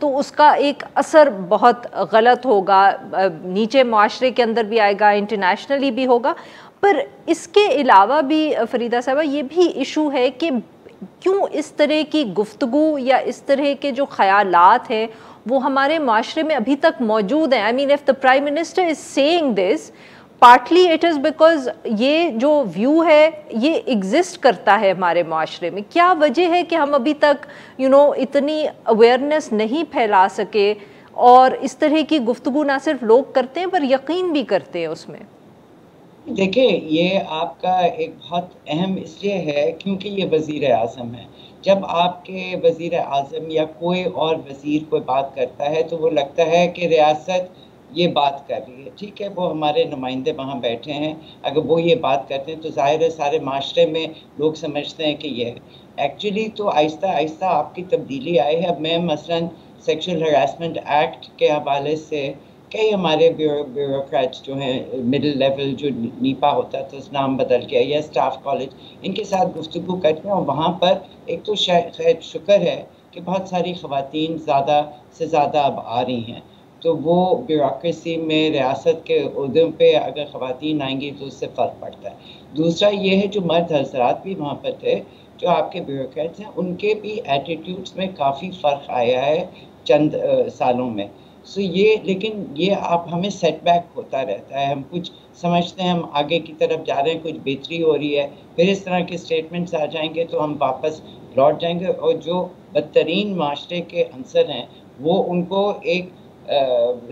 تو اس کا ایک اثر بہت غلط ہوگا، نیچے معاشرے کے اندر بھی آئے گا، انٹرنیشنلی بھی ہوگا۔ پر اس کے علاوہ بھی فریدہ صاحبہ یہ بھی ایشو ہے کہ کیوں اس طرح کی گفتگو یا اس طرح کے جو خیالات ہیں وہ ہمارے معاشرے میں ابھی تک موجود ہیں. آئی مین if the Prime Minister is saying this, partly it is because یہ جو ویو ہے یہ ایگزسٹ کرتا ہے ہمارے معاشرے میں. کیا وجہ ہے کہ ہم ابھی تک اتنی اویئرنیس نہیں پھیلا سکے اور اس طرح کی گفتگو نہ صرف لوگ کرتے ہیں پر یقین بھی کرتے ہیں اس میں؟ دیکھیں یہ آپ کا ایک بہت اہم اس لیے ہے کیونکہ یہ وزیر اعظم ہے. جب آپ کے وزیر اعظم یا کوئی اور وزیر کوئی بات کرتا ہے تو وہ لگتا ہے کہ ریاست یہ بات کر رہی ہے. ٹھیک ہے، وہ ہمارے نمائندے وہاں بیٹھے ہیں، اگر وہ یہ بات کرتے ہیں تو ظاہر ہے سارے معاشرے میں لوگ سمجھتے ہیں کہ یہ ہے. ایکچولی تو آہستہ آہستہ آپ کی تبدیلی آئی ہے. اب میں مثلاً سیکشل ہراسمنٹ ایکٹ کے حوالے سے کئی ہمارے بیوروکریٹس جو ہیں مڈل لیول جو نیپا ہوتا ہے تو اس نام بدل گیا، یا اسٹاف کالج، ان کے ساتھ گفتگو کرتے ہیں. اور وہاں پر ایک تو خیر شکر ہے کہ بہت ساری خواتین زیادہ سے زیادہ اب آ رہی ہیں، تو وہ بیوروکریسی میں ریاست کے عہدوں پہ اگر خواتین آئیں گی تو اس سے فرق پڑتا ہے. دوسرا یہ ہے جو مرد حضرات بھی وہاں پر تھے جو آپ کے بیوروکریٹس ہیں، ان کے بھی ایٹیٹیوڈس میں کافی فرق آیا ہے چند سالوں میں. لیکن یہ آپ ہمیں سیٹ بیک ہوتا رہتا ہے. ہم کچھ سمجھتے ہیں ہم آگے کی طرف جا رہے ہیں، کچھ بہتری ہو رہی ہے، پھر اس طرح کے اسٹیٹمنٹس آ جائیں گے تو ہم واپس لوٹ جائیں گے. اور جو بدترین معاشرے کے عنصر ہیں وہ ان کو ایک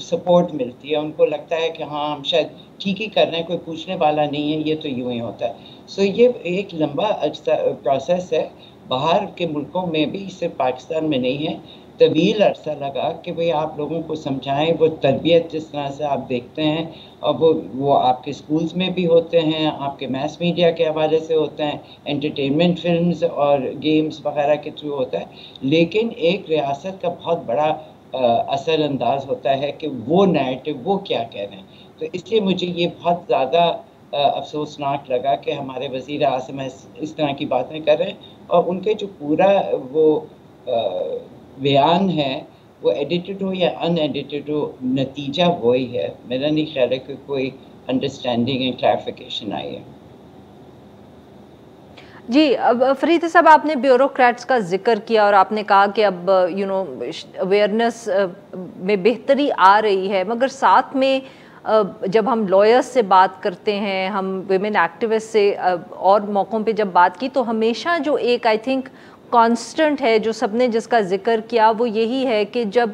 سپورٹ ملتی ہے، ان کو لگتا ہے کہ ہاں ہم شاید ٹھیک ہی کر رہے ہیں، کوئی پوچھنے والا نہیں ہے، یہ تو یوں ہی ہوتا ہے. یہ ایک لمبا پروسیس ہے. باہر کے ملکوں میں بھی، صرف پاکستان میں نہیں ہے، طویل عرصہ لگا کہ بھئی آپ لوگوں کو سمجھائیں. وہ تربیت جس طرح سے آپ دیکھتے ہیں اور وہ آپ کے اسکولز میں بھی ہوتے ہیں، آپ کے میس میڈیا کے حوالے سے ہوتے ہیں، انٹرٹینمنٹ فلمز اور گیمز وغیرہ کے تھرو ہوتا ہے. لیکن ایک ریاست کا بہت بڑا اثر انداز ہوتا ہے کہ وہ نیریٹو وہ کیا کہہ رہے ہیں. تو اس لیے مجھے یہ بہت زیادہ افسوسناک لگا کہ ہمارے وزیر اعظم اس طرح کی باتیں کر رہے ہیں اور ان کے جو پورا وہ بیان ہے وہ ایڈیٹڈ ہو یا ان ایڈیٹڈ ہو، نتیجہ وہی ہے. میرا نہیں خیال ہے کہ کوئی انڈرسٹینڈنگ اینڈ کلیریفیکیشن آئی ہے. جی، اب فرید صاحب آپ نے بیوروکریٹس کا ذکر کیا اور آپ نے کہا کہ اب اویئرنیس میں بہتری آ رہی ہے، مگر ساتھ میں جب ہم لائرز سے بات کرتے ہیں، ہم ویمن ایکٹیوسٹ سے اور موقعوں پہ جب بات کی تو ہمیشہ جو ایک آئی تھنک کانسٹنٹ ہے جو سب نے جس کا ذکر کیا وہ یہی ہے کہ جب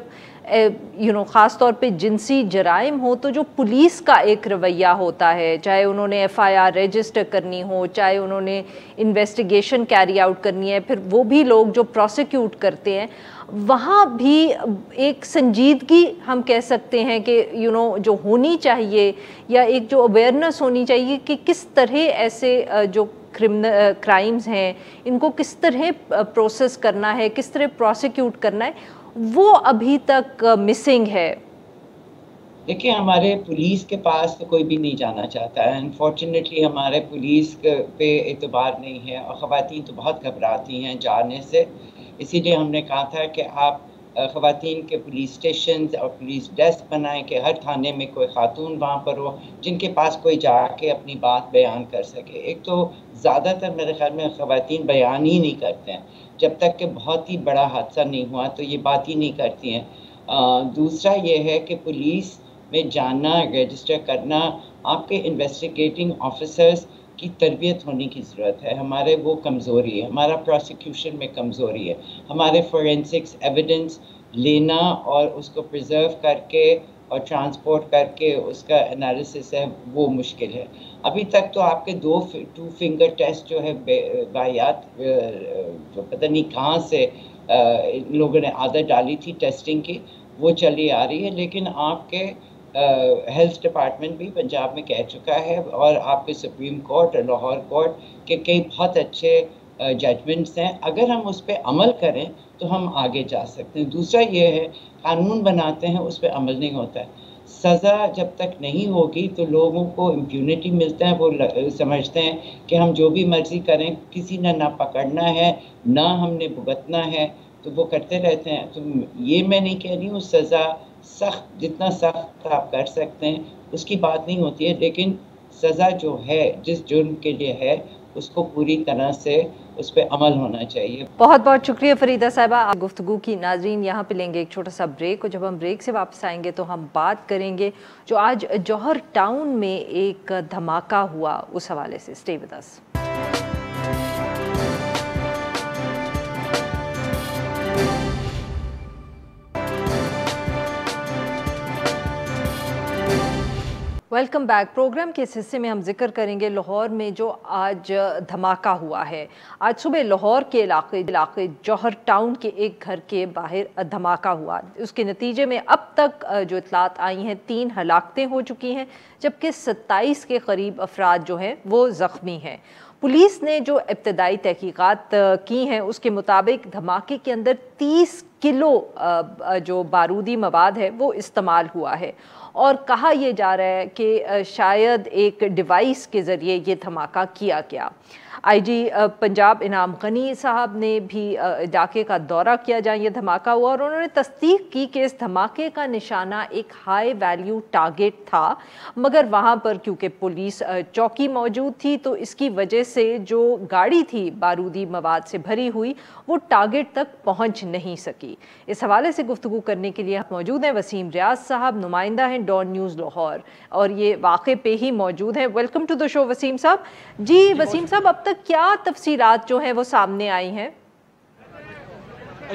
خاص طور پہ جنسی جرائم ہو تو جو پولیس کا ایک رویہ ہوتا ہے، چاہے انہوں نے FIR رجسٹر کرنی ہو، چاہے انہوں نے انویسٹیگیشن کیری آؤٹ کرنی ہے، پھر وہ بھی لوگ جو پروسیکیوٹ کرتے ہیں وہاں بھی ایک سنجیدگی ہم کہہ سکتے ہیں کہ جو ہونی چاہیے یا ایک جو اویئرنیس ہونی چاہیے کہ کس طرح ایسے جو کرائمز ہیں ان کو کس طرح پروسیس کرنا ہے، کس طرح پروسیکیوٹ کرنا ہے، وہ ابھی تک مسنگ ہے. دیکھیں ہمارے پولیس کے پاس تو کوئی بھی نہیں جانا چاہتا ہے. انفارچونیٹلی ہمارے پولیس پہ اعتبار نہیں ہے اور خواتین تو بہت گھبراتی ہیں جانے سے. اسی لیے ہم نے کہا تھا کہ آپ خواتین کے پولیس اسٹیشنز اور پولیس ڈیسک بنائیں کہ ہر تھانے میں کوئی خاتون وہاں پر ہو جن کے پاس کوئی جا کے اپنی بات بیان کر سکے. ایک تو زیادہ تر میرے خیال میں خواتین بیان ہی نہیں کرتے ہیں، جب تک کہ بہت ہی بڑا حادثہ نہیں ہوا تو یہ بات ہی نہیں کرتی ہیں. دوسرا یہ ہے کہ پولیس میں جانا، رجسٹر کرنا، آپ کے انویسٹیگیٹنگ آفیسرز کی تربیت ہونے کی ضرورت ہے. ہمارے وہ کمزوری ہے، ہمارا پروسیکیوشن میں کمزوری ہے، ہمارے فورینسکس ایویڈنس لینا اور اس کو پریزرو کر کے اور ٹرانسپورٹ کر کے اس کا انالیسس ہے وہ مشکل ہے. ابھی تک تو آپ کے ٹو فنگر ٹیسٹ جو ہے باحیات جو پتہ نہیں کہاں سے لوگوں نے عادت ڈالی تھی ٹیسٹنگ کی، وہ چلی آ رہی ہے. لیکن آپ کے ہیلتھ ڈپارٹمنٹ بھی پنجاب میں کہہ چکا ہے اور آپ کے سپریم کورٹ اور لاہور کورٹ کے کئی بہت اچھے ججمنٹس ہیں. اگر ہم اس پہ عمل کریں تو ہم آگے جا سکتے ہیں. دوسرا یہ ہے قانون بناتے ہیں اس پہ عمل نہیں ہوتا ہے. سزا جب تک نہیں ہوگی تو لوگوں کو امپیونٹی ملتا ہے، وہ سمجھتے ہیں کہ ہم جو بھی مرضی کریں، کسی نے نہ پکڑنا ہے نہ ہم نے بھگتنا ہے. تو وہ کرتے رہتے ہیں. تو یہ میں نہیں کہہ رہی ہوں سزا سخت، جتنا سخت آپ کر سکتے ہیں اس کی بات نہیں ہوتی ہے، لیکن سزا جو ہے جس جرم کے لیے ہے اس کو پوری طرح سے اس پہ عمل ہونا چاہیے. بہت بہت شکریہ فریدہ صاحبہ گفتگو کی. ناظرین یہاں پہ لیں گے ایک چھوٹا سا بریک، اور جب ہم بریک سے واپس آئیں گے تو ہم بات کریں گے جو آج جوہر ٹاؤن میں ایک دھماکہ ہوا اس حوالے سے. Stay with us. Welcome back. Programme کے اس حصے میں ہم ذکر کریں گے لاہور میں جو آج دھماکہ ہوا ہے. آج صبح لاہور کے علاقے جوہر ٹاؤن کے ایک گھر کے باہر دھماکہ ہوا. اس کے نتیجے میں اب تک جو اطلاعات آئی ہیں 3 ہلاکتیں ہو چکی ہیں، جبکہ 27 کے قریب افراد جو ہیں وہ زخمی ہیں. پولیس نے جو ابتدائی تحقیقات کی ہیں اس کے مطابق دھماکے کے اندر 30 کلو جو بارودی مواد ہے وہ استعمال ہوا ہے، اور کہا یہ جا رہا ہے کہ شاید ایک ڈیوائس کے ذریعے یہ دھماکہ کیا گیا. آئی جی پنجاب انعام غنی صاحب نے بھی علاقے کا دورہ کیا جہاں یہ دھماکہ ہوا، اور انہوں نے تصدیق کی کہ اس دھماکے کا نشانہ ایک ہائی ویلیو ٹارگٹ تھا، مگر وہاں پر کیونکہ پولیس چوکی موجود تھی تو اس کی وجہ سے جو گاڑی تھی بارودی مواد سے بھری ہوئی وہ ٹارگٹ تک پہنچ نہیں سکی. اس حوالے سے گفتگو کرنے کے لیے موجود ہیں وسیم ریاض صاحب، نمائندہ ہیں ڈان نیوز لاہور، اور یہ واقع پہ ہی موجود ہیں. ویلکم ٹو دا شو وسیم صاحب. جی وسیم صاحب، اب تک کیا تفصیلات جو ہیں وہ سامنے آئی ہیں؟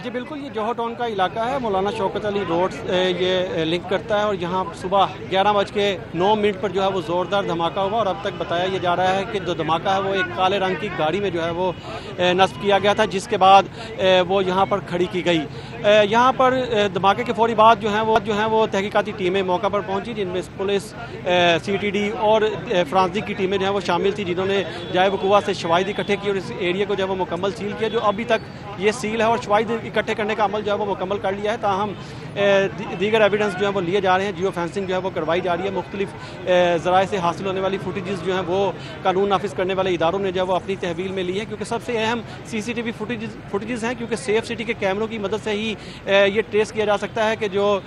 جی بالکل، یہ جوہر ٹاؤن کا علاقہ ہے، مولانا شوکت علی روڈ یہ لنک کرتا ہے، اور یہاں صبح 11:09 پر جو ہے وہ زوردار دھماکہ ہوا، اور اب تک بتایا یہ جا رہا ہے کہ جو دھماکہ ہے وہ ایک کالے رنگ کی گاڑی میں جو ہے وہ نصب کیا گیا تھا، جس کے بعد وہ یہاں پر کھڑی کی گئی. یہاں پر دھماکے کے فوری بعد جو ہیں وہ تحقیقاتی ٹیمیں موقع پر پہنچی، جن میں پولیس، سی ٹی ڈی اور فرانسک کی ٹیمیں جو ہیں وہ شامل تھی، جنہوں نے جائے وقوع سے شواہد اکٹھے کی اور اس ایریا کو جو ہے وہ مکمل سیل کیا. جو ابھی تک یہ سیل ہے اور شواہد اکٹھے کرنے کا عمل جو ہے وہ مکمل کر لیا ہے، تاہم دیگر ایویڈنس جو ہیں وہ لیے جا رہے ہیں. جیو فینسنگ جو ہے وہ کروائی جا رہی ہے. مختلف ذرائع سے حاصل ہونے والی فوٹیجز جو ہیں وہ قانون نافذ کرنے والے اداروں نے جو ہے وہ اپنی تحویل میں لی ہے، کیونکہ سب سے اہم CCTV فوٹیجز ہیں، کیونکہ سیف سٹی کے کیمروں کی مدد سے ہی یہ ٹریس کیا جا سکتا ہے کہ جو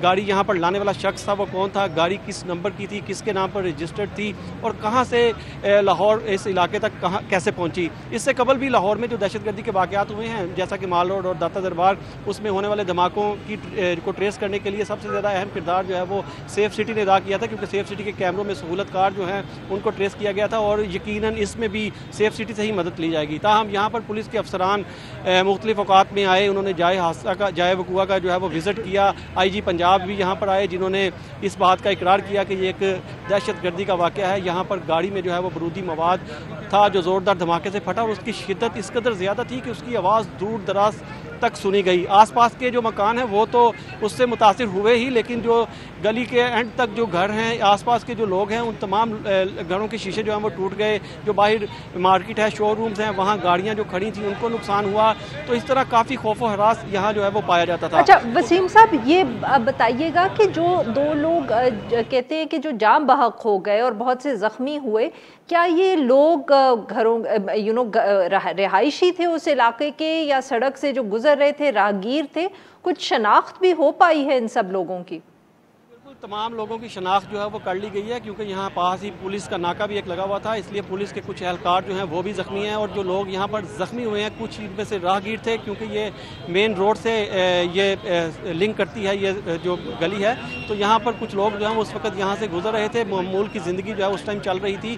گاڑی یہاں پر لانے والا شخص تھا وہ کون تھا، گاڑی کس نمبر کی تھی، کس کے نام پر رجسٹرڈ تھی، اور کہاں سے لاہور اس علاقے تک کیسے پہنچی. اس سے قبل بھی لاہور میں جو دہشت گردی کے واقعات ہوئے ہیں، جیسا کہ مال روڈ اور داتا دربار، اس میں ہونے والے دھماکوں کی کو ٹریس کرنے کے لیے سب سے زیادہ اہم کردار جو ہے وہ سیف سٹی نے ادا کیا تھا، کیونکہ سیف سٹی کے کیمروں میں سہولت کار جو ہیں ان کو ٹریس کیا گیا تھا، اور یقیناً اس میں بھی سیف سٹی سے ہی مدد لی جائے گی. تاہم یہاں پر پولیس کے افسران مختلف اوقات میں آئے، انہوں نے جائے وقوع کا جو ہے وہ وزٹ کیا. آئی جی پنجاب بھی یہاں پر آئے، جنہوں نے اس بات کا اقرار کیا کہ یہ ایک دہشت گردی کا واقعہ ہے. یہاں پر گاڑی میں جو ہے وہ بارودی مواد تھا جو زوردار دھماکے سے پھٹا، اور اس کی شدت اس قدر زیادہ تھی کہ اس کی آواز دور دراز تک سنی گئی. آس پاس کے جو مکان ہیں وہ تو اس سے متاثر ہوئے ہی، لیکن جو گلی کے اینڈ تک جو گھر ہیں، آس پاس کے جو لوگ ہیں، ان تمام گھروں کے شیشے جو ہیں وہ ٹوٹ گئے. جو باہر مارکیٹ ہے، شو رومز ہیں، وہاں گاڑیاں جو کھڑی تھیں ان کو نقصان ہوا. تو اس طرح کافی خوف و ہراس یہاں جو ہے وہ پایا جاتا تھا. اچھا وسیم صاحب، یہ بتائیے گا کہ جو 2 لوگ کہتے ہیں کہ جو جاں بحق ہو گئے اور بہت سے زخمی ہوئے، کیا یہ لوگ گھروں رہائشی تھے اس علاقے کے، یا سڑک سے جو گزر رہے تھے راہگیر تھے؟ کچھ شناخت بھی ہو پائی ہے ان سب لوگوں کی؟ تمام لوگوں کی شناخت جو ہے وہ کر لی گئی ہے، کیونکہ یہاں پاس ہی پولیس کا ناکہ بھی ایک لگا ہوا تھا، اس لیے پولیس کے کچھ اہلکار جو ہیں وہ بھی زخمی ہیں. اور جو لوگ یہاں پر زخمی ہوئے ہیں کچھ ان میں سے راہگیر تھے، کیونکہ یہ مین روڈ سے یہ لنک کرتی ہے یہ جو گلی ہے. تو یہاں پر کچھ لوگ جو ہیں اس وقت یہاں سے گزر رہے تھے، معمول کی زندگی جو ہے اس ٹائم چل رہی تھی.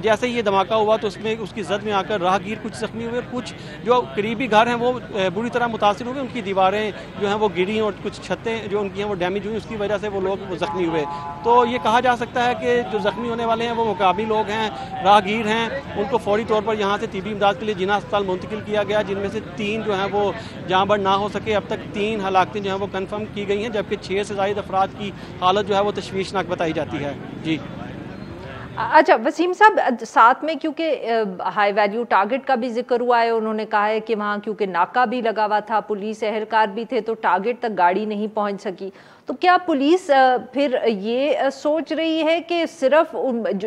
جیسے ہی یہ دھماکہ ہوا تو اس کی زد میں آ کر راہگیر کچھ زخمی ہوئے. کچھ جو قریبی گھر ہیں وہ بری طرح متاثر ہوئے، ان کی دیواریں جو ہیں وہ گری، اور کچھ چھتیں جو ان کی ہیں وہ ڈیمیج ہوئی، اس کی وجہ سے وہ لوگ زخمی ہوئے. تو یہ کہا جا سکتا ہے کہ جو زخمی ہونے والے ہیں وہ مقامی لوگ ہیں، راہگیر ہیں. ان کو فوری طور پر یہاں سے طبی امداد کے لیے جناح اسپتال منتقل کیا گیا، جن میں سے 3 جو ہیں وہ جاں بحق نہ ہو سکے. اب تک 3 ہلاکتیں جو ہیں وہ کنفرم کی گئی ہیں، جبکہ 6 سے زائد افراد کی حالت جو ہے وہ تشویشناک بتائی جاتی ہے. جی اچھا وسیم صاحب، ساتھ میں کیونکہ ہائی ویلیو ٹارگٹ کا بھی ذکر ہوا ہے، انہوں نے کہا ہے کہ وہاں کیونکہ ناکہ بھی لگا ہوا تھا، پولیس اہلکار بھی تھے، تو ٹارگٹ تک گاڑی نہیں پہنچ سکی. تو کیا پولیس پھر یہ سوچ رہی ہے کہ صرف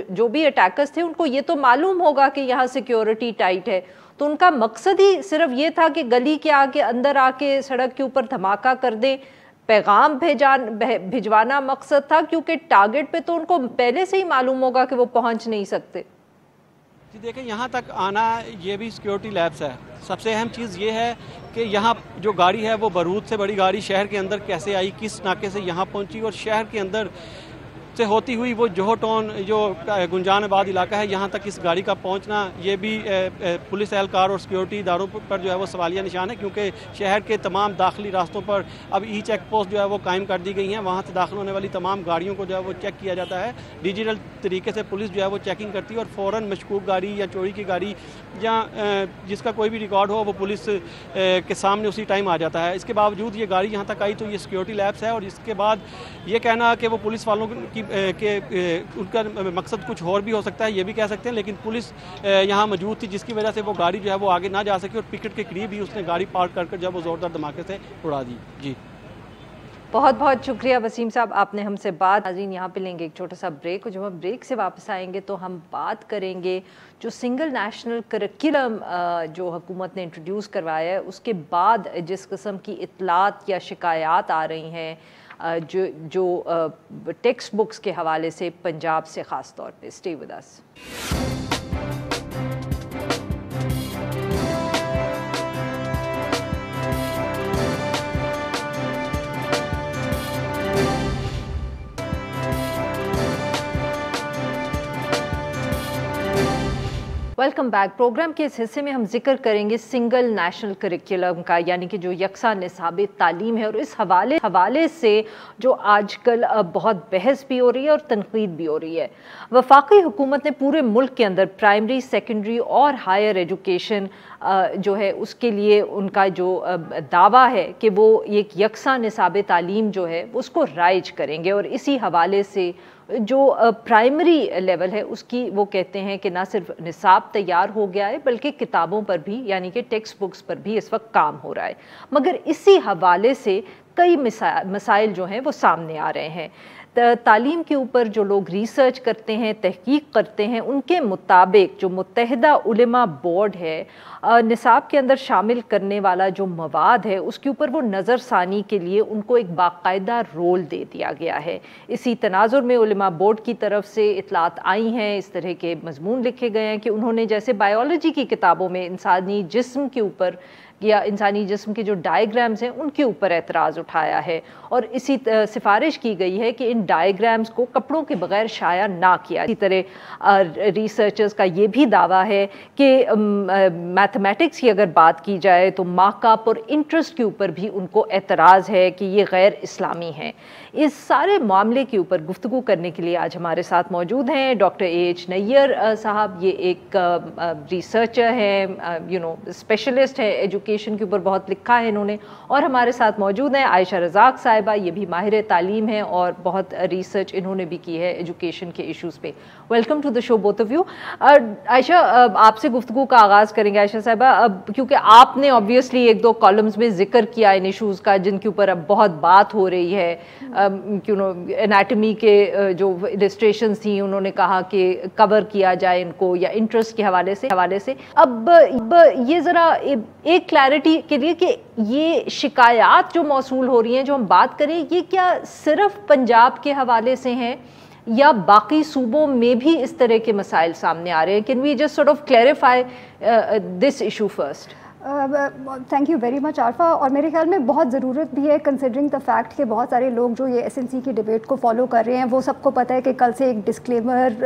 جو بھی اٹیکرز تھے ان کو یہ تو معلوم ہوگا کہ یہاں سیکیورٹی ٹائٹ ہے، تو ان کا مقصد ہی صرف یہ تھا کہ گلی کے آگے اندر آ کے سڑک کے اوپر دھماکہ کر دیں, پیغام بھجوانا مقصد تھا, کیونکہ ٹارگٹ پہ تو ان کو پہلے سے ہی معلوم ہوگا کہ وہ پہنچ نہیں سکتے. جی دیکھیں, یہاں تک آنا یہ بھی سیکیورٹی لیپس ہے. سب سے اہم چیز یہ ہے کہ یہاں جو گاڑی ہے وہ بارود سے بڑی گاڑی شہر کے اندر کیسے آئی, کس ناکے سے یہاں پہنچی, اور شہر کے اندر سے ہوتی ہوئی وہ جوہو ٹاؤن جو گنجان آباد علاقہ ہے یہاں تک اس گاڑی کا پہنچنا, یہ بھی پولیس اہلکار اور سیکیورٹی اداروں پر جو ہے وہ سوالیہ نشان ہے, کیونکہ شہر کے تمام داخلی راستوں پر اب ای چیک پوسٹ جو ہے وہ قائم کر دی گئی ہیں. وہاں سے داخل ہونے والی تمام گاڑیوں کو جو ہے وہ چیک کیا جاتا ہے. ڈیجیٹل طریقے سے پولیس جو ہے وہ چیکنگ کرتی ہے اور فوراً مشکوک گاڑی یا چوری کی گاڑی یا جس کا کوئی بھی ریکارڈ ہو وہ پولیس کے سامنے اسی ٹائم آ جاتا ہے. اس کے باوجود یہ گاڑی یہاں تک آئی تو یہ سیکیورٹی لیپس ہے. اور اس کے بعد یہ کہنا کہ وہ پولیس والوں کی کہ ان کا مقصد کچھ اور بھی ہو سکتا ہے, یہ بھی کہہ سکتے ہیں, لیکن پولیس یہاں موجود تھی جس کی وجہ سے وہ گاڑی جو ہے وہ آگے نہ جا سکی اور پکٹ کے قریب ہی اس نے گاڑی پارک کر جب وہ زوردار دھماکے سے اڑا دی. جی بہت بہت شکریہ وسیم صاحب, آپ نے ہم سے بات. ناظرین یہاں پہ لیں گے ایک چھوٹا سا بریک, اور جب ہم بریک سے واپس آئیں گے تو ہم بات کریں گے جو سنگل نیشنل کریکولم جو حکومت نے انٹروڈیوس کروایا ہے اس کے بعد جس قسم کی اطلاعات یا شکایات آ رہی ہیں جو ٹیکسٹ بکس کے حوالے سے پنجاب سے خاص طور پہ. Stay with us. Welcome back. Programme کے اس حصے میں ہم ذکر کریں گے سنگل نیشنل کریکولم کا, یعنی کہ جو یکساں نصاب تعلیم ہے, اور اس حوالے سے جو آج کل بہت بحث بھی ہو رہی ہے اور تنقید بھی ہو رہی ہے. وفاقی حکومت نے پورے ملک کے اندر پرائمری, سیکنڈری اور ہائر ایجوکیشن جو ہے اس کے لیے ان کا جو دعویٰ ہے کہ وہ ایک یکساں نصاب تعلیم جو ہے اس کو رائج کریں گے. اور اسی حوالے سے جو پرائمری لیول ہے اس کی وہ کہتے ہیں کہ نہ صرف نصاب تیار ہو گیا ہے بلکہ کتابوں پر بھی, یعنی کہ ٹیکسٹ بکس پر بھی اس وقت کام ہو رہا ہے. مگر اسی حوالے سے کئی مسائل جو ہیں وہ سامنے آ رہے ہیں. تعلیم کے اوپر جو لوگ ریسرچ کرتے ہیں, تحقیق کرتے ہیں, ان کے مطابق جو متحدہ علماء بورڈ ہے نصاب کے اندر شامل کرنے والا جو مواد ہے اس کے اوپر وہ نظر ثانی کے لیے ان کو ایک باقاعدہ رول دے دیا گیا ہے. اسی تناظر میں علماء بورڈ کی طرف سے اطلاعات آئی ہیں, اس طرح کے مضمون لکھے گئے ہیں کہ انہوں نے جیسے بایولوجی کی کتابوں میں انسانی جسم کے اوپر یا انسانی جسم کے جو ڈائیگرامز ہیں ان کے اوپر اعتراض اٹھایا ہے, اور اسی سفارش کی گئی ہے کہ ان ڈائیگرامز کو کپڑوں کے بغیر شائع نہ کیا. اسی طرح ریسرچرز کا یہ بھی دعویٰ ہے کہ میتھمیٹکس کی اگر بات کی جائے تو مارک اپ اور انٹرسٹ کے اوپر بھی ان کو اعتراض ہے کہ یہ غیر اسلامی ہیں. اس سارے معاملے کے اوپر گفتگو کرنے کے لیے آج ہمارے ساتھ موجود ہیں ڈاکٹر AH نیر صاحب. یہ ایک ریسرچر ہیں, اسپیشلسٹ ہے, ایجوکیشن کے اوپر بہت لکھا ہے انہوں نے. اور ہمارے ساتھ موجود ہیں عائشہ رزاق صاحبہ, یہ بھی ماہر تعلیم ہیں اور بہت ریسرچ انہوں نے بھی کی ہے ایجوکیشن کے ایشوز پہ. Welcome to the show both of you. Aisha, آپ سے گفتگو کا آغاز کریں گے. عائشہ صاحبہ, کیونکہ آپ نے آبویسلی ایک دو کالمز میں ذکر کیا ان ایشوز کا جن کے اوپر اب بہت بات ہو رہی ہے. انیٹمی کے جو السٹریشنز تھیں انہوں نے کہا کہ کور کیا جائے ان کو, یا انٹرسٹ کے حوالے سے. اب یہ ذرا ایک کلیئرٹی کے لیے کہ یہ شکایات جو موصول ہو رہی ہیں جو ہم بات کریں, یہ کیا صرف پنجاب کے حوالے سے ہیں یا باقی صوبوں میں بھی اس طرح کے مسائل سامنے آ رہے ہیں؟ Can we just sort of clarify this issue first? Thank you very much Arifa. اور میرے خیال میں بہت ضرورت بھی ہے کنسیڈرنگ دا فیکٹ کہ بہت سارے لوگ جو یہ SNC کی ڈبیٹ کو فالو کر رہے ہیں وہ سب کو پتہ ہے کہ کل سے ایک ڈسکلیمر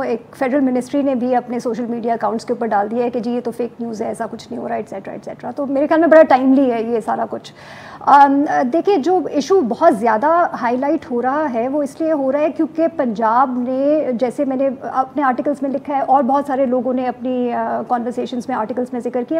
ایک فیڈرل منسٹری نے بھی اپنے سوشل میڈیا اکاؤنٹس کے اوپر ڈال دیا ہے کہ جی یہ تو فیک نیوز ہے, ایسا کچھ نہیں ہو رہا ایٹسیٹرا ایٹسیٹرا. تو میرے خیال میں بڑا ٹائملی ہے یہ سارا کچھ. دیکھیے, جو ایشو بہت زیادہ ہائی لائٹ ہو رہا ہے وہ اس لیے ہو رہا ہے کیونکہ پنجاب نے, جیسے میں نے اپنے آرٹیکلس میں لکھا ہے اور بہت سارے لوگوں نے اپنی کانورسیشنس میں آرٹیکلس میں ذکر کیا,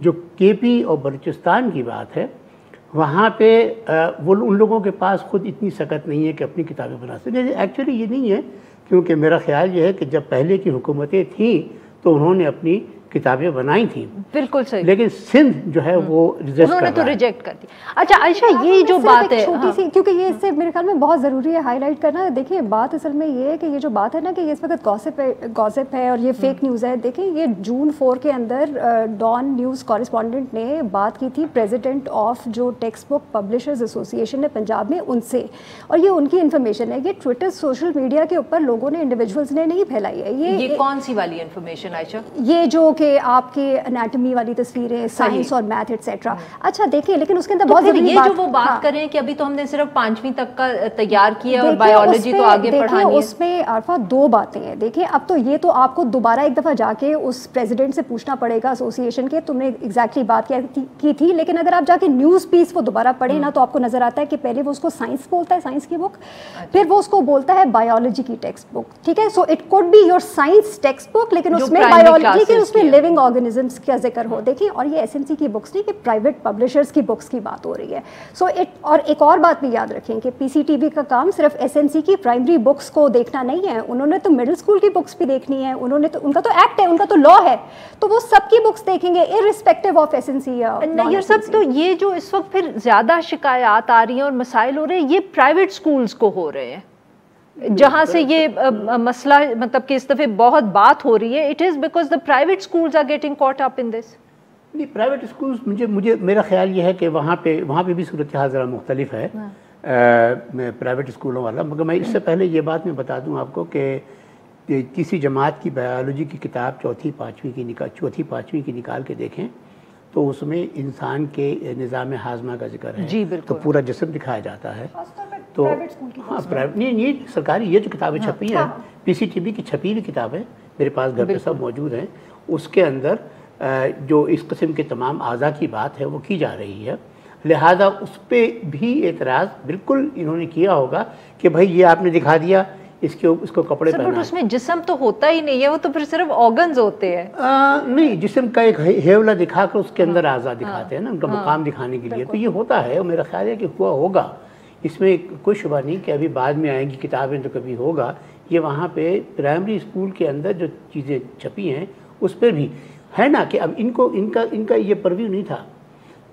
جو کے پی اور بلوچستان کی بات ہے وہاں پہ وہ ان لوگوں کے پاس خود اتنی سکت نہیں ہے کہ اپنی کتابیں بنا سکیں. ایکچولی یہ نہیں ہے, کیونکہ میرا خیال یہ ہے کہ جب پہلے کی حکومتیں تھیں تو انہوں نے اپنی کتابیں بنائی تھیں, بالکل صحیح, لیکن سندھ جو ہے وہ انہوں نے تو ریجیکٹ کر دی. اچھا عائشہ, یہ جو بات ہے چھوٹی سی, کیونکہ یہ اس سے میرے خیال میں بہت ضروری ہے ہائی لائٹ کرنا. دیکھیے بات اصل میں یہ ہے کہ یہ جو بات ہے نا کہ یہ اس وقت گاسپ ہے اور یہ فیک نیوز ہے. دیکھیں یہ جون 4 کے اندر ڈان نیوز کورسپونڈنٹ نے بات کی تھی پریزیڈنٹ آف جو ٹیکسٹ بک پبلشرز ایسوسیشن ہے پنجاب میں, ان سے, اور یہ ان کی انفارمیشن ہے. یہ ٹویٹر سوشل میڈیا کے اوپر لوگوں نے انڈیویجولس نے نہیں پھیلائی ہے. یہ کون سی والی انفارمیشن عائشہ؟ یہ جو کہ آپ کے انیٹمی والی تصویریں, سائنس اور میتھ ایٹسیٹرا. اچھا دیکھیے, لیکن اس کے اندر بہت ضروری بات, یہ جو وہ بات کر رہے ہیں کہ ابھی تو ہم نے صرف 5ویں تک کا تیار کیا اور بایولوجی تو آگے پڑھانی ہے. اس میں عارفہ 2 باتیں ہیں. دیکھیں اب تو یہ تو آپ کو دوبارہ ایک دفعہ جا کے اس پریزیڈنٹ سے پوچھنا پڑے گا ایسوسیشن کے تم نے ایگزیکٹلی بات کیا کی تھی. لیکن اگر آپ جا کے نیوز پیس وہ دوبارہ پڑھیں نا تو آپ کو نظر آتا ہے کہ پہلے وہ اس کو سائنس بولتا ہے, سائنس کی بک, پھر وہ اس کو بولتا ہے بایولوجی کی ٹیکسٹ بک. ٹھیک ہے, so it could be your science textbook, لیکن اس میں بایولوجی کے, اس میں لیونگ آرگنزمس کا ذکر ہو. دیکھیں, اور یہ ایس این سی کی بکس نہیں کہ پرائیویٹ پبلشرز کی بکس کی بات ہو رہی ہے. سو اور ایک اور بات بھی یاد رکھیں کہ پی سی ٹی وی کا کام صرف ایس این سی کی پرائمری بکس کو دیکھنا نہیں ہے, انہوں نے تو مڈل اسکول کی بکس بھی دیکھنی ہے, انہوں نے تو, ان کا تو ایکٹ ہے, ان کا تو لا ہے, تو وہ سب کی بکس دیکھیں گے irrespective of S N C. یہ سب تو یہ جو اس وقت پھر زیادہ شکایات آ رہی ہیں اور مسائل ہو رہے ہیں یہ پرائیویٹ اسکولس کو ہو رہے ہیں, جہاں سے یہ مسئلہ مطلب کہ اس دفعہ بہت بات ہو رہی ہے. It is because the private schools are getting cut up in this. نہیں, پرائیویٹ اسکولس مجھے میرا خیال یہ ہے کہ وہاں پہ بھی صورتحال ذرا مختلف ہے پرائیویٹ اسکولوں والا. مگر میں اس سے پہلے یہ بات میں بتا دوں آپ کو کہ تیسری جماعت کی بایولوجی کی کتاب چوتھی پانچویں کی نکال کے دیکھیں تو اس میں انسان کے نظام ہاضمہ کا ذکر ہے. جی بالکل, تو پورا جسم دکھایا جاتا ہے. تو ہاں پرائیویٹ نہیں, یہ سرکاری, یہ جو کتابیں چھپی ہیں پی سی ٹی وی کی چھپی ہوئی کتابیں میرے پاس گھر پہ سب موجود ہیں, اس کے اندر جو اس قسم کے تمام اعضاء کی بات ہے وہ کی جا رہی ہے. لہذا اس پہ بھی اعتراض بالکل انہوں نے کیا ہوگا کہ بھائی یہ آپ نے دکھا دیا, اس کو کپڑے پہنا. اس میں جسم تو ہوتا ہی نہیں ہے, وہ تو پھر صرف آرگنز ہوتے ہیں. نہیں, جسم کا ایک ہیولا دکھا کر اس کے اندر اعضاء دکھاتے ہیں نا, ان کا مقام دکھانے کے لیے. تو یہ ہوتا ہے, اور میرا خیال ہے کہ ہوا ہوگا, اس میں کوئی شبہ نہیں کہ ابھی بعد میں آئیں گی کتابیں تو کبھی ہوگا. یہ وہاں پہ پرائمری اسکول کے اندر جو چیزیں چھپی ہیں اس پہ بھی ہے نا کہ اب ان کا یہ پرویو نہیں تھا.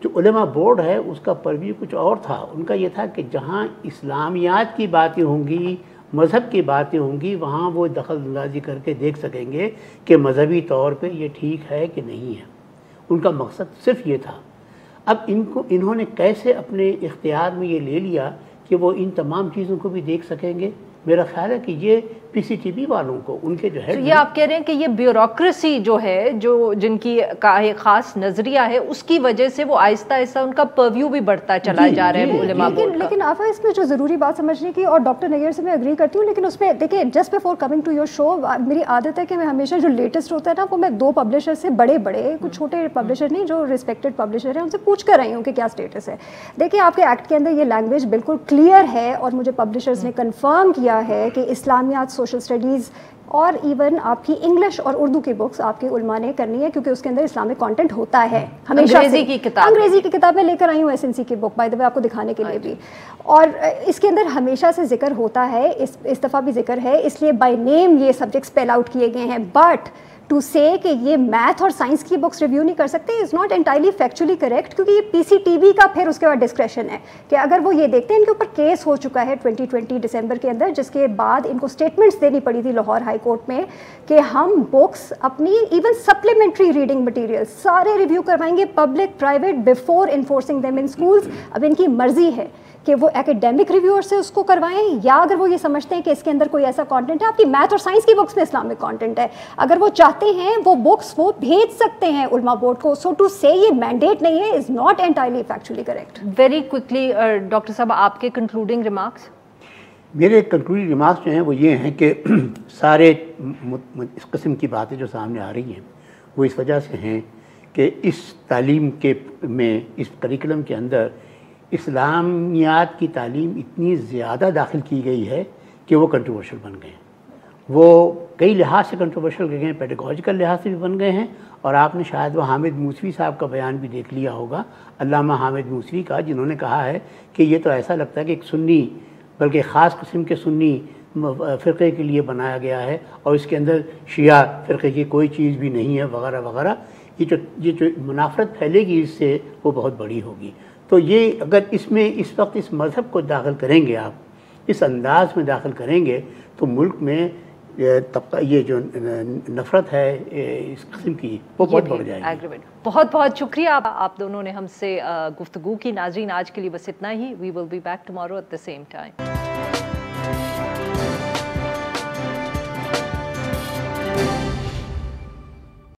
جو علماء بورڈ ہے اس کا پرویو کچھ اور تھا. ان کا یہ تھا کہ جہاں اسلامیات کی باتیں ہوں گی, مذہب کی باتیں ہوں گی, وہاں وہ دخل اندازی کر کے دیکھ سکیں گے کہ مذہبی طور پہ یہ ٹھیک ہے کہ نہیں ہے. ان کا مقصد صرف یہ تھا. اب انہوں نے کیسے اپنے اختیار میں یہ لے لیا کہ وہ ان تمام چیزوں کو بھی دیکھ سکیں گے. میرا خیال ہے کہ یہ پی سی ٹی وی والوں کو, ان کے جو ہے یہ آپ کہہ رہے ہیں کہ یہ بیوروکریسی جو ہے, جو جن کی کا ایک خاص نظریہ ہے, اس کی وجہ سے وہ آہستہ آہستہ ان کا پرویو بھی بڑھتا چلا جا رہا ہے علماء بورڈ کا. لیکن آفا اس میں جو ضروری بات سمجھنے کی, اور ڈاکٹر نیر سے میں اگری کرتی ہوں, لیکن اس میں دیکھیں just before coming to your show میری عادت ہے کہ میں ہمیشہ جو لیٹسٹ ہوتا ہے نا وہ میں 2 پبلشر سے, بڑے کچھ چھوٹے پبلشر نہیں, جو ریسپیکٹڈ پبلشر ہیں, ان سے پوچھ کر رہی ہوں کہ کیا اسٹیٹس ہے. دیکھیں آپ کے ایکٹ کے اندر یہ لینگویج بالکل کلیئر ہے, اور مجھے پبلشرز نے کنفرم کیا ہے کہ اسلامیات, سوشل اسٹڈیز اور ایون آپ کی انگلش اور اردو کی بکس آپ کے علماء نے کرنی ہے, کیونکہ اس کے اندر اسلامک کانٹینٹ ہوتا ہے. ہمیشہ انگریزی کی کتاب میں لے کر آئی ہوں ایس این سی کی بک, بائی دا وے آپ کو دکھانے کے لیے بھی, اور اس کے اندر ہمیشہ سے ذکر ہوتا ہے, اس دفعہ بھی ذکر ہے, اس لیے بائی نیم یہ سبجیکٹس اسپیل آؤٹ کیے گئے ہیں. بٹ ٹو سے کہ یہ میتھ اور سائنس کی بکس ریویو نہیں کر سکتے is not entirely factually correct, کیونکہ یہ پی سی ٹی وی کا پھر اس کے بعد ڈسکریشن ہے کہ اگر وہ یہ دیکھتے ہیں, ان کے اوپر کیس ہو چکا ہے 2020 دسمبر کے اندر, جس کے بعد ان کو اسٹیٹمنٹس دینی پڑی تھی لاہور ہائی کورٹ میں کہ ہم بکس اپنی ایون سپلیمنٹری ریڈنگ مٹیریل سارے ریویو کروائیں گے public private before enforcing them in schools. اب ان کی مرضی ہے کہ وہ ایکیڈیمک ریویور سے اس کو کروائیں, یا اگر وہ یہ سمجھتے ہیں کہ اس کے اندر کوئی ایسا کانٹینٹ ہے, آپ کی میتھ اور سائنس کی بکس میں اسلامک کانٹینٹ ہے, اگر وہ چاہتے ہیں وہ بکس وہ بھیج سکتے ہیں علماء بورڈ کو. سو ٹو سے یہ مینڈیٹ نہیں ہے is not entirely factually correct. Very quickly doctor صاحب آپ کے کنکلوڈنگ ریمارکس. میرے کنکلوڈنگ ریمارکس جو ہیں وہ یہ ہیں کہ سارے اس قسم کی باتیں جو سامنے آ رہی ہیں وہ اس وجہ سے ہیں کہ اس تعلیم کے میں, اس کریکلم کے اندر اسلامیات کی تعلیم اتنی زیادہ داخل کی گئی ہے کہ وہ کنٹروورشل بن گئے ہیں. وہ کئی لحاظ سے کنٹروورشل گئے ہیں, پیڈاگوجیکل لحاظ سے بھی بن گئے ہیں, اور آپ نے شاید وہ حامد موسوی صاحب کا بیان بھی دیکھ لیا ہوگا، علامہ حامد موسوی کا، جنہوں نے کہا ہے کہ یہ تو ایسا لگتا ہے کہ ایک سنی، بلکہ خاص قسم کے سنی فرقے کے لیے بنایا گیا ہے اور اس کے اندر شیعہ فرقے کی کوئی چیز بھی نہیں ہے وغیرہ وغیرہ. یہ جو منافرت پھیلے گی اس سے وہ بہت بڑی ہوگی. تو یہ اگر اس میں اس وقت اس مذہب کو داخل کریں گے، آپ اس انداز میں داخل کریں گے، تو ملک میں یہ جو نفرت ہے اس قسم کی وہ بہت بڑھ جائے گی. بہت بہت شکریہ آپ دونوں نے ہم سے گفتگو کی. ناظرین آج کے لیے بس اتنا ہی. We will be back tomorrow at the same time.